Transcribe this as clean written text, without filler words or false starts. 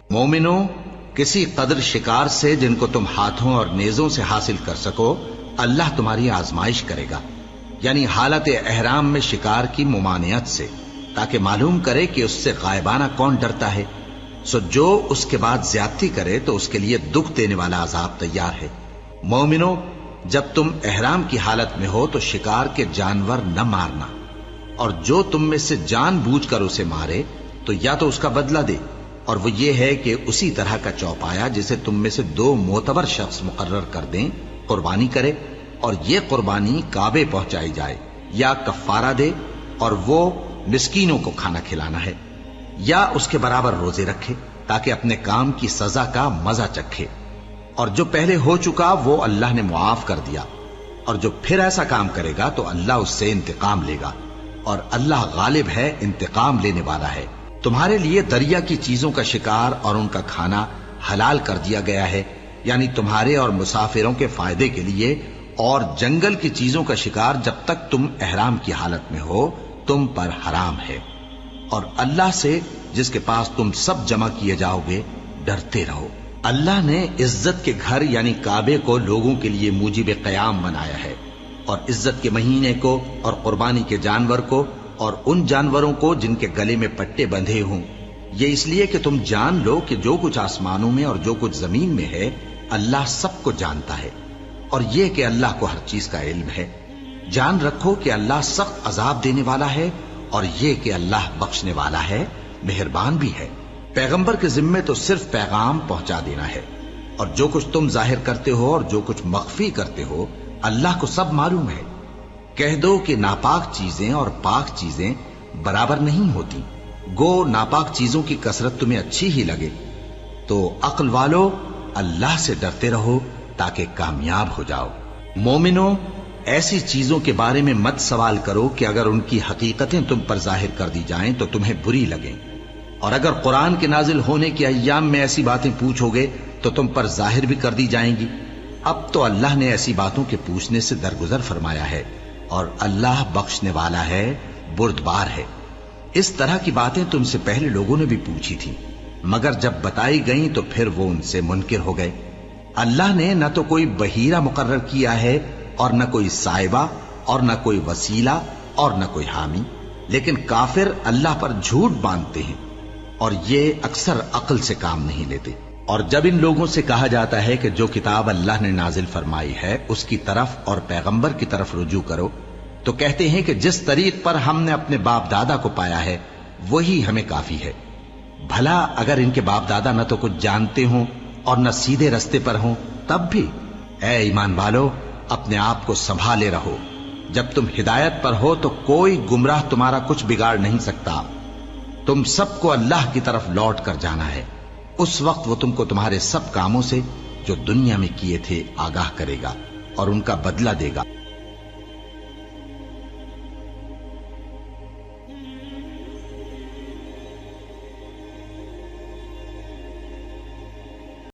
مومنو، کسی قدر شکار سے جن کو تم ہاتھوں اور نیزوں سے حاصل کر سکو اللہ تمہاری آزمائش کرے گا، یعنی حالت احرام میں شکار کی ممانعت سے، تاکہ معلوم کرے کہ اس سے غائبانہ کون ڈرتا ہے۔ سو جو اس کے بعد زیادتی کرے تو اس کے لیے دکھ دینے والا عذاب تیار ہے۔ مومنو، جب تم احرام کی حالت میں ہو تو شکار کے جانور نہ مارنا، اور جو تم میں سے جان بوجھ کر اسے مارے تو یا تو اس کا بدلہ دے، اور وہ یہ ہے کہ اسی طرح کا چوپایا جسے تم میں سے 2 معتبر شخص مقرر کر دیں قربانی کرے، اور یہ قربانی کعبے پہنچائی جائے، یا کفارہ دے اور وہ مسکینوں کو کھانا کھلانا ہے، یا اس کے برابر روزے رکھے تاکہ اپنے کام کی سزا کا مزہ چکھے، اور جو پہلے ہو چکا وہ اللہ نے معاف کر دیا، اور جو پھر ایسا کام کرے گا تو اللہ اس سے انتقام لے گا، اور اللہ غالب ہے، انتقام لینے والا ہے۔ تمہارے لیے دریا کی چیزوں کا شکار اور ان کا کھانا حلال کر دیا گیا ہے، یعنی تمہارے اور مسافروں کے فائدے کے لیے، اور جنگل کی چیزوں کا شکار جب تک تم احرام کی حالت میں ہو تم پر حرام ہے، اور اللہ سے جس کے پاس تم سب جمع کیے جاؤ گے ڈرتے رہو۔ اللہ نے عزت کے گھر یعنی کعبے کو لوگوں کے لیے موجب قیام بنایا ہے، اور عزت کے مہینے کو اور قربانی کے جانور کو اور ان جانوروں کو جن کے گلے میں پٹے بندھے ہوں، یہ اس لیے کہ تم جان لو کہ جو کچھ آسمانوں میں اور جو کچھ زمین میں ہے اللہ سب کو جانتا ہے، اور یہ کہ اللہ کو ہر چیز کا علم ہے۔ جان رکھو کہ اللہ سخت عذاب دینے والا ہے، اور یہ کہ اللہ بخشنے والا ہے، مہربان بھی ہے۔ پیغمبر کے ذمے تو صرف پیغام پہنچا دینا ہے، اور جو کچھ تم ظاہر کرتے ہو اور جو کچھ مخفی کرتے ہو اللہ کو سب معلوم ہے۔ کہہ دو کہ ناپاک چیزیں اور پاک چیزیں برابر نہیں ہوتی، گو ناپاک چیزوں کی کثرت تمہیں اچھی ہی لگے، تو عقل والو اللہ سے ڈرتے رہو تاکہ کامیاب ہو جاؤ۔ مومنو، ایسی چیزوں کے بارے میں مت سوال کرو کہ اگر ان کی حقیقتیں تم پر ظاہر کر دی جائیں تو تمہیں بری لگیں، اور اگر قرآن کے نازل ہونے کے ایام میں ایسی باتیں پوچھو گے تو تم پر ظاہر بھی کر دی جائیں گی۔ اب تو اللہ نے ایسی باتوں کے پوچھنے سے درگزر فرمایا ہے، اور اللہ بخشنے والا ہے، بردبار ہے۔ اس طرح کی باتیں تم سے پہلے لوگوں نے بھی پوچھی تھی، مگر جب بتائی گئیں تو پھر وہ ان سے منکر ہو گئے۔ اللہ نے نہ تو کوئی بحیرہ مقرر کیا ہے، اور نہ کوئی سائبہ، اور نہ کوئی وسیلہ، اور نہ کوئی حامی، لیکن کافر اللہ پر جھوٹ باندھتے ہیں، اور یہ اکثر عقل سے کام نہیں لیتے۔ اور جب ان لوگوں سے کہا جاتا ہے کہ جو کتاب اللہ نے نازل فرمائی ہے اس کی طرف اور پیغمبر کی طرف رجوع کرو، تو کہتے ہیں کہ جس طریق پر ہم نے اپنے باپ دادا کو پایا ہے وہی ہمیں کافی ہے۔ بھلا اگر ان کے باپ دادا نہ تو کچھ جانتے ہوں اور نہ سیدھے رستے پر ہوں تب بھی؟ اے ایمان والو، اپنے آپ کو سنبھالے رہو، جب تم ہدایت پر ہو تو کوئی گمراہ تمہارا کچھ بگاڑ نہیں سکتا۔ تم سب کو اللہ کی طرف لوٹ کر جانا ہے، اس وقت وہ تم کو تمہارے سب کاموں سے جو دنیا میں کیے تھے آگاہ کرے گا اور ان کا بدلہ دے گا۔